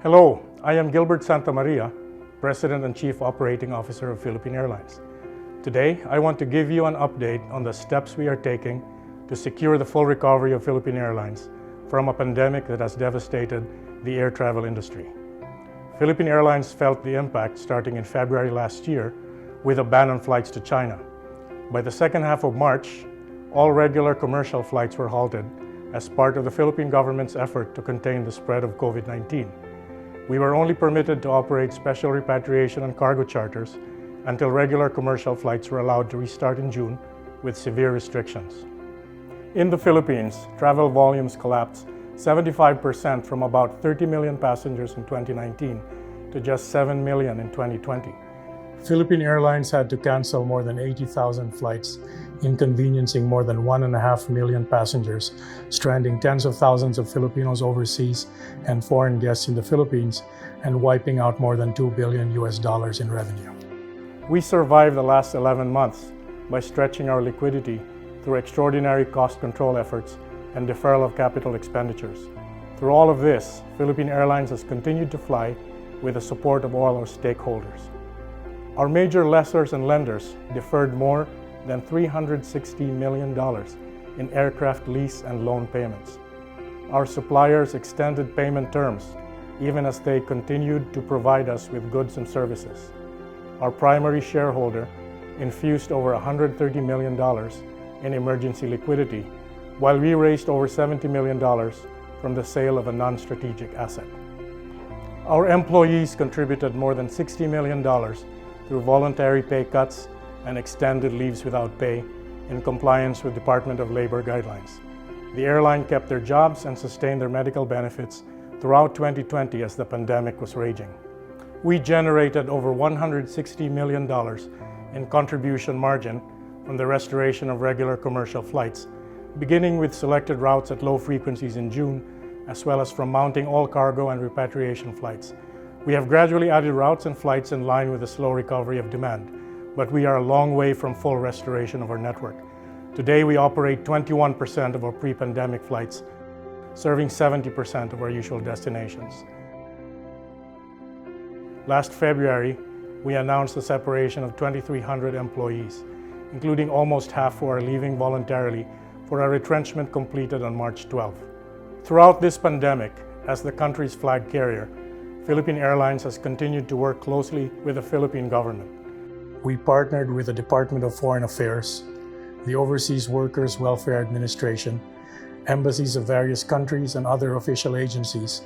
Hello, I am Gilbert Santamaria, President and Chief Operating Officer of Philippine Airlines. Today, I want to give you an update on the steps we are taking to secure the full recovery of Philippine Airlines from a pandemic that has devastated the air travel industry. Philippine Airlines felt the impact starting in February last year with a ban on flights to China. By the second half of March, all regular commercial flights were halted as part of the Philippine government's effort to contain the spread of COVID-19. We were only permitted to operate special repatriation and cargo charters until regular commercial flights were allowed to restart in June with severe restrictions. In the Philippines, travel volumes collapsed 75% from about 30 million passengers in 2019 to just 7 million in 2020. Philippine Airlines had to cancel more than 80,000 flights, inconveniencing more than 1.5 million passengers, stranding tens of thousands of Filipinos overseas and foreign guests in the Philippines, and wiping out more than $2 billion in revenue. We survived the last 11 months by stretching our liquidity through extraordinary cost control efforts and deferral of capital expenditures. Through all of this, Philippine Airlines has continued to fly with the support of all our stakeholders. Our major lessors and lenders deferred more than $360 million in aircraft lease and loan payments. Our suppliers extended payment terms even as they continued to provide us with goods and services. Our primary shareholder infused over $130 million in emergency liquidity, while we raised over $70 million from the sale of a non-strategic asset. Our employees contributed more than $60 million through voluntary pay cuts and extended leaves without pay in compliance with Department of Labor guidelines. The airline kept their jobs and sustained their medical benefits throughout 2020 as the pandemic was raging. We generated over $160 million in contribution margin from the restoration of regular commercial flights, beginning with selected routes at low frequencies in June, as well as from mounting all cargo and repatriation flights. We have gradually added routes and flights in line with the slow recovery of demand, but we are a long way from full restoration of our network. Today, we operate 21% of our pre-pandemic flights, serving 70% of our usual destinations. Last February, we announced the separation of 2,300 employees, including almost half who are leaving voluntarily for a retrenchment completed on March 12. Throughout this pandemic, as the country's flag carrier, Philippine Airlines has continued to work closely with the Philippine government. We partnered with the Department of Foreign Affairs, the Overseas Workers Welfare Administration, embassies of various countries and other official agencies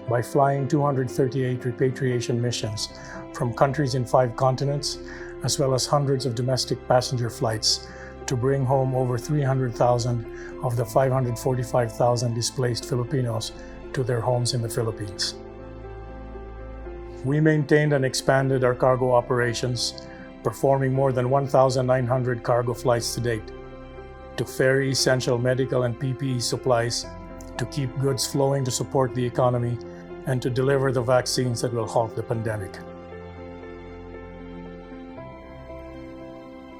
by flying 238 repatriation missions from countries in 5 continents, as well as hundreds of domestic passenger flights to bring home over 300,000 of the 545,000 displaced Filipinos to their homes in the Philippines. We maintained and expanded our cargo operations, performing more than 1,900 cargo flights to date, to ferry essential medical and PPE supplies, to keep goods flowing to support the economy, and to deliver the vaccines that will halt the pandemic.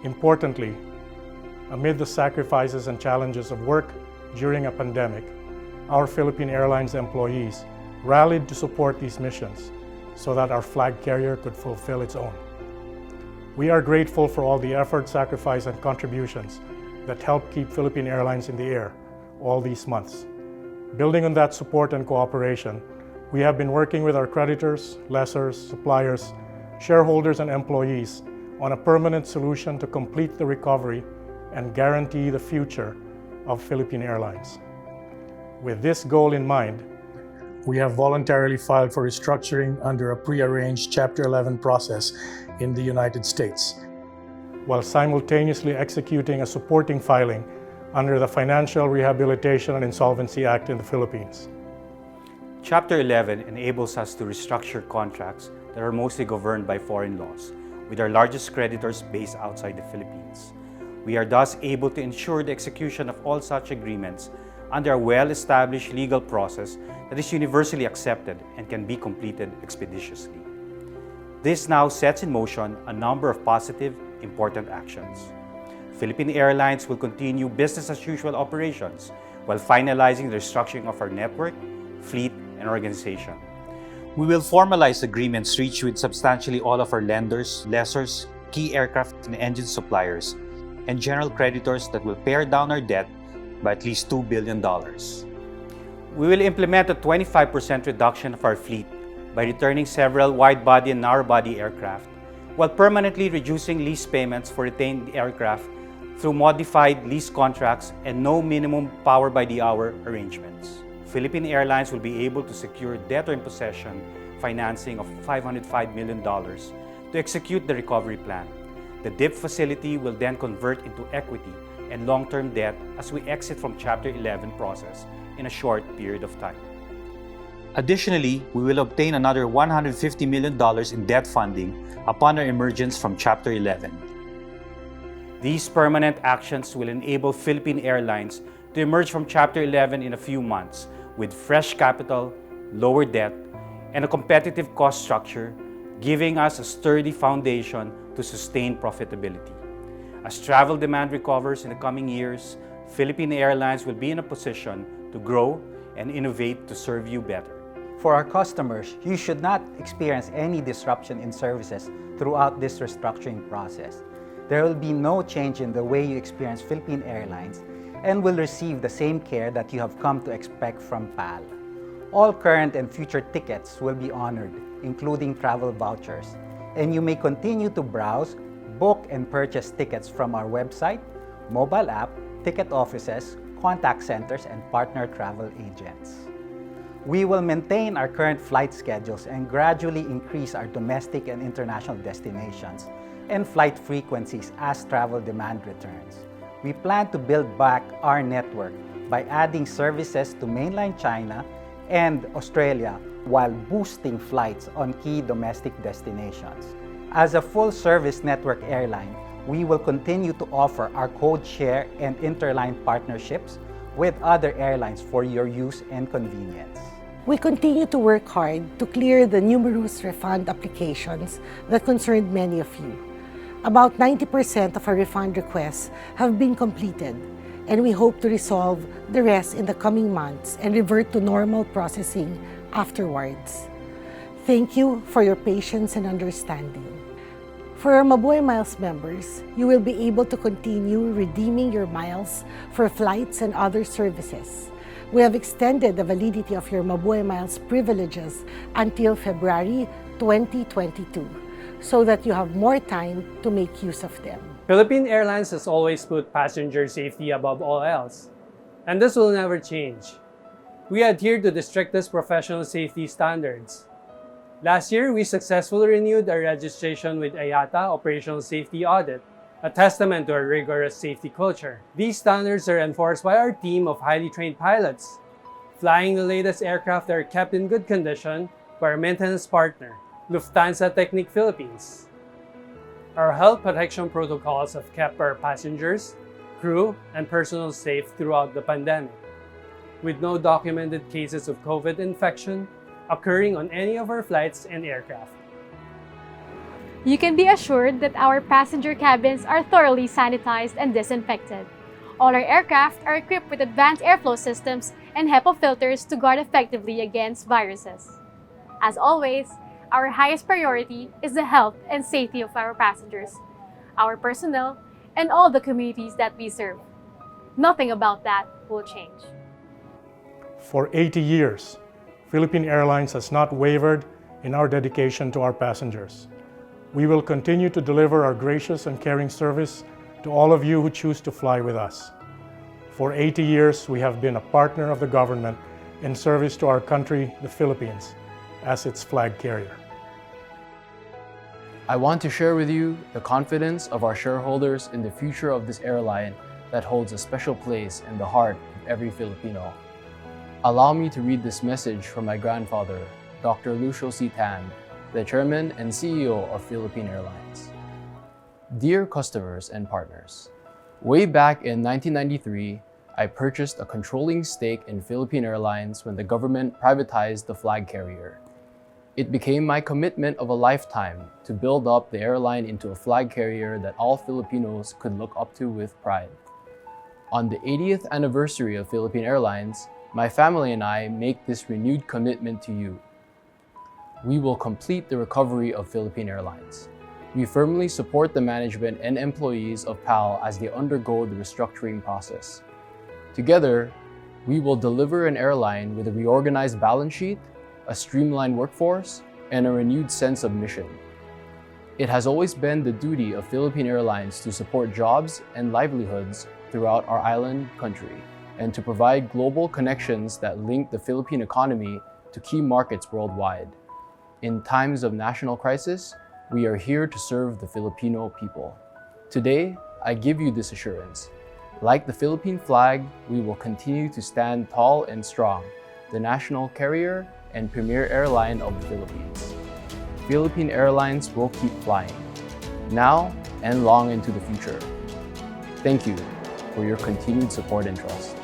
Importantly, amid the sacrifices and challenges of work during a pandemic, our Philippine Airlines employees rallied to support these missions so that our flag carrier could fulfill its own. We are grateful for all the effort, sacrifice, and contributions that helped keep Philippine Airlines in the air all these months. Building on that support and cooperation, we have been working with our creditors, lessors, suppliers, shareholders, and employees on a permanent solution to complete the recovery and guarantee the future of Philippine Airlines. With this goal in mind, we have voluntarily filed for restructuring under a prearranged Chapter 11 process in the United States, while simultaneously executing a supporting filing under the Financial Rehabilitation and Insolvency Act in the Philippines. Chapter 11 enables us to restructure contracts that are mostly governed by foreign laws, with our largest creditors based outside the Philippines. We are thus able to ensure the execution of all such agreements under a well-established legal process that is universally accepted and can be completed expeditiously. This now sets in motion a number of positive, important actions. Philippine Airlines will continue business-as-usual operations while finalizing the restructuring of our network, fleet, and organization. We will formalize agreements reached with substantially all of our lenders, lessors, key aircraft and engine suppliers, and general creditors that will pare down our debt by at least $2 billion. We will implement a 25% reduction of our fleet by returning several wide-body and narrow-body aircraft, while permanently reducing lease payments for retained aircraft through modified lease contracts and no minimum power-by-the-hour arrangements. Philippine Airlines will be able to secure debtor-in-possession financing of $505 million to execute the recovery plan. The DIP facility will then convert into equity and long-term debt as we exit from Chapter 11 process in a short period of time. Additionally, we will obtain another $150 million in debt funding upon our emergence from Chapter 11. These permanent actions will enable Philippine Airlines to emerge from Chapter 11 in a few months with fresh capital, lower debt, and a competitive cost structure, giving us a sturdy foundation to sustain profitability. As travel demand recovers in the coming years, Philippine Airlines will be in a position to grow and innovate to serve you better. For our customers, you should not experience any disruption in services throughout this restructuring process. There will be no change in the way you experience Philippine Airlines and will receive the same care that you have come to expect from PAL. All current and future tickets will be honored, including travel vouchers, and you may continue to browse, book, and purchase tickets from our website, mobile app, ticket offices, contact centers, and partner travel agents. We will maintain our current flight schedules and gradually increase our domestic and international destinations and flight frequencies as travel demand returns. We plan to build back our network by adding services to mainland China and Australia while boosting flights on key domestic destinations. As a full-service network airline, we will continue to offer our code share and interline partnerships with other airlines for your use and convenience. We continue to work hard to clear the numerous refund applications that concerned many of you. About 90% of our refund requests have been completed, and we hope to resolve the rest in the coming months and revert to normal processing afterwards. Thank you for your patience and understanding. For our Mabuhay Miles members, you will be able to continue redeeming your miles for flights and other services. We have extended the validity of your Mabuhay Miles privileges until February 2022, so that you have more time to make use of them. Philippine Airlines has always put passenger safety above all else, and this will never change. We adhere to the strictest professional safety standards. Last year, we successfully renewed our registration with IATA Operational Safety Audit, a testament to our rigorous safety culture. These standards are enforced by our team of highly trained pilots, flying the latest aircraft that are kept in good condition by our maintenance partner, Lufthansa Technic Philippines. Our health protection protocols have kept our passengers, crew, and personnel safe throughout the pandemic, with no documented cases of COVID infection occurring on any of our flights and aircraft. You can be assured that our passenger cabins are thoroughly sanitized and disinfected. All our aircraft are equipped with advanced airflow systems and HEPA filters to guard effectively against viruses. As always, our highest priority is the health and safety of our passengers, our personnel, and all the communities that we serve. Nothing about that will change. For 80 years, Philippine Airlines has not wavered in our dedication to our passengers. We will continue to deliver our gracious and caring service to all of you who choose to fly with us. For 80 years, we have been a partner of the government in service to our country, the Philippines, as its flag carrier. I want to share with you the confidence of our shareholders in the future of this airline that holds a special place in the heart of every Filipino. Allow me to read this message from my grandfather, Dr. Lucio C. Tan, the Chairman and CEO of Philippine Airlines. Dear customers and partners, way back in 1993, I purchased a controlling stake in Philippine Airlines when the government privatized the flag carrier. It became my commitment of a lifetime to build up the airline into a flag carrier that all Filipinos could look up to with pride. On the 80th anniversary of Philippine Airlines, my family and I make this renewed commitment to you. we will complete the recovery of Philippine Airlines. We firmly support the management and employees of PAL as they undergo the restructuring process. Together, we will deliver an airline with a reorganized balance sheet, a streamlined workforce, and a renewed sense of mission. It has always been the duty of Philippine Airlines to support jobs and livelihoods throughout our island country and to provide global connections that link the Philippine economy to key markets worldwide. In times of national crisis, we are here to serve the Filipino people. Today, I give you this assurance. Like the Philippine flag, we will continue to stand tall and strong, the national carrier and premier airline of the Philippines. Philippine Airlines will keep flying, now and long into the future. Thank you for your continued support and trust.